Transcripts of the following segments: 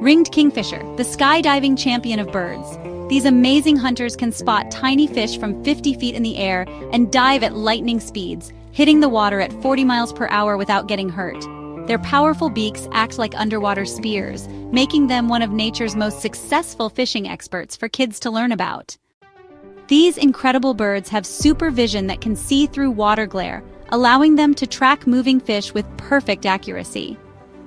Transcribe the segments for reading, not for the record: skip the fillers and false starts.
Ringed Kingfisher, the skydiving champion of birds. These amazing hunters can spot tiny fish from 50 feet in the air and dive at lightning speeds, hitting the water at 40 miles per hour without getting hurt. Their powerful beaks act like underwater spears, making them one of nature's most successful fishing experts for kids to learn about. These incredible birds have supervision that can see through water glare, allowing them to track moving fish with perfect accuracy.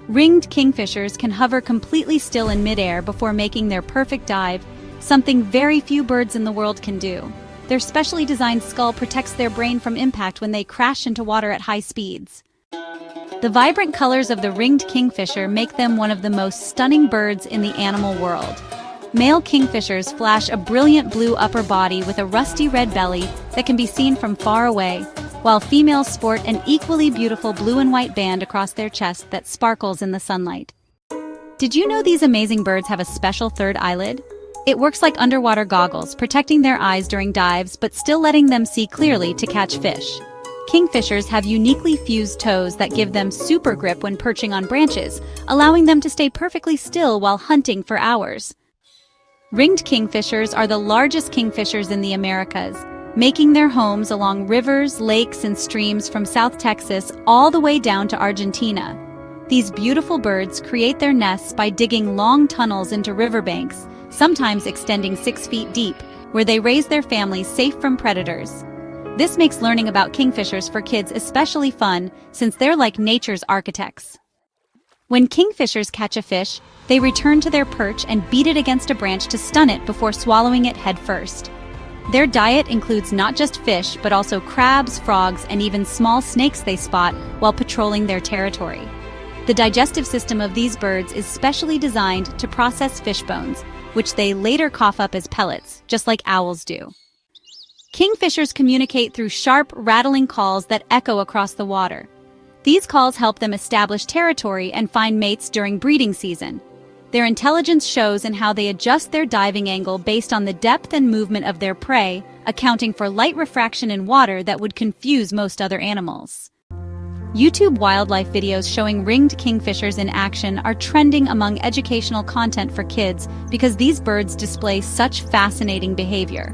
Ringed kingfishers can hover completely still in midair before making their perfect dive, something very few birds in the world can do. Their specially designed skull protects their brain from impact when they crash into water at high speeds. The vibrant colors of the ringed kingfisher make them one of the most stunning birds in the animal world. Male kingfishers flash a brilliant blue upper body with a rusty red belly that can be seen from far away, while females sport an equally beautiful blue and white band across their chest that sparkles in the sunlight. Did you know these amazing birds have a special third eyelid? It works like underwater goggles, protecting their eyes during dives but still letting them see clearly to catch fish. Kingfishers have uniquely fused toes that give them super grip when perching on branches, allowing them to stay perfectly still while hunting for hours. Ringed kingfishers are the largest kingfishers in the Americas, making their homes along rivers, lakes, and streams from South Texas all the way down to Argentina. These beautiful birds create their nests by digging long tunnels into riverbanks, sometimes extending 6 feet deep, where they raise their families safe from predators. This makes learning about kingfishers for kids especially fun, since they're like nature's architects. When kingfishers catch a fish, they return to their perch and beat it against a branch to stun it before swallowing it head first. Their diet includes not just fish, but also crabs, frogs, and even small snakes they spot while patrolling their territory. The digestive system of these birds is specially designed to process fish bones, which they later cough up as pellets, just like owls do. Kingfishers communicate through sharp, rattling calls that echo across the water. These calls help them establish territory and find mates during breeding season. Their intelligence shows in how they adjust their diving angle based on the depth and movement of their prey, accounting for light refraction in water that would confuse most other animals. YouTube wildlife videos showing ringed kingfishers in action are trending among educational content for kids because these birds display such fascinating behavior.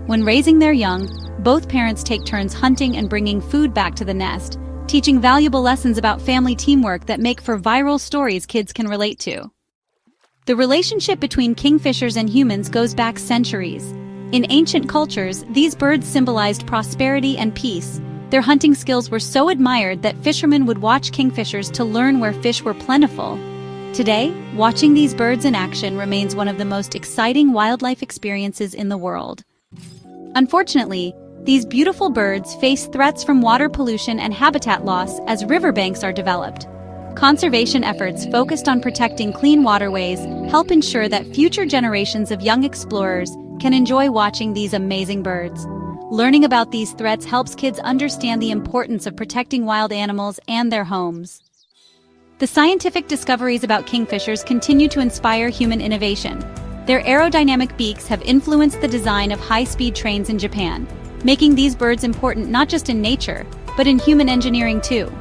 When raising their young, both parents take turns hunting and bringing food back to the nest, teaching valuable lessons about family teamwork that make for viral stories kids can relate to. The relationship between kingfishers and humans goes back centuries. In ancient cultures, these birds symbolized prosperity and peace. Their hunting skills were so admired that fishermen would watch kingfishers to learn where fish were plentiful. Today, watching these birds in action remains one of the most exciting wildlife experiences in the world. Unfortunately, these beautiful birds face threats from water pollution and habitat loss as riverbanks are developed. Conservation efforts focused on protecting clean waterways help ensure that future generations of young explorers can enjoy watching these amazing birds. Learning about these threats helps kids understand the importance of protecting wild animals and their homes. The scientific discoveries about kingfishers continue to inspire human innovation. Their aerodynamic beaks have influenced the design of high-speed trains in Japan, making these birds important not just in nature, but in human engineering too.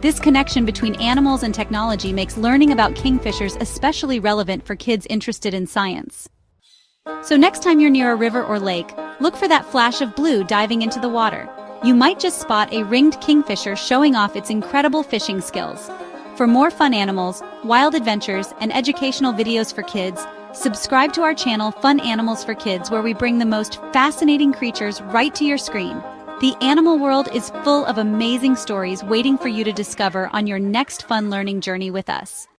This connection between animals and technology makes learning about kingfishers especially relevant for kids interested in science. So next time you're near a river or lake, look for that flash of blue diving into the water. You might just spot a ringed kingfisher showing off its incredible fishing skills. For more fun animals, wild adventures, and educational videos for kids, subscribe to our channel Fun Animals for Kids, where we bring the most fascinating creatures right to your screen. The animal world is full of amazing stories waiting for you to discover on your next fun learning journey with us.